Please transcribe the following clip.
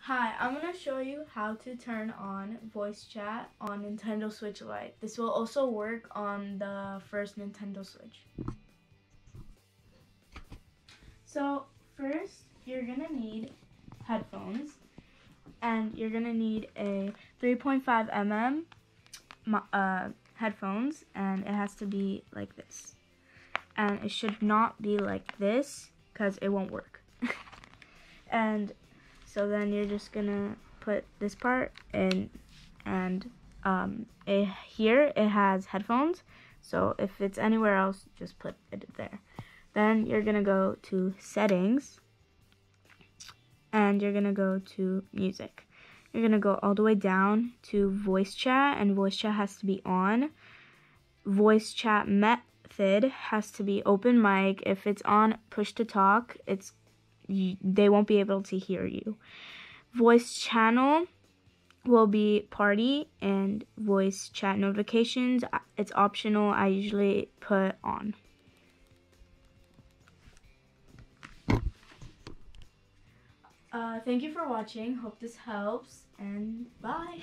Hi, I'm going to show you how to turn on voice chat on Nintendo Switch Lite. This will also work on the first Nintendo Switch. So first, you're going to need headphones, and you're going to need a 3.5 mm headphones, and it has to be like this. And it should not be like this because it won't work. And so then you're just gonna put this part in, and here it has headphones, so if it's anywhere else, just put it there. Then you're gonna go to settings, and you're gonna go to music. You're gonna go all the way down to voice chat, and voice chat has to be on. Voice chat method has to be open mic. If it's on push to talk, they won't be able to hear you. Voice channel will be party, and voice chat notifications, it's optional. I usually put on. Thank you for watching. Hope this helps, and bye.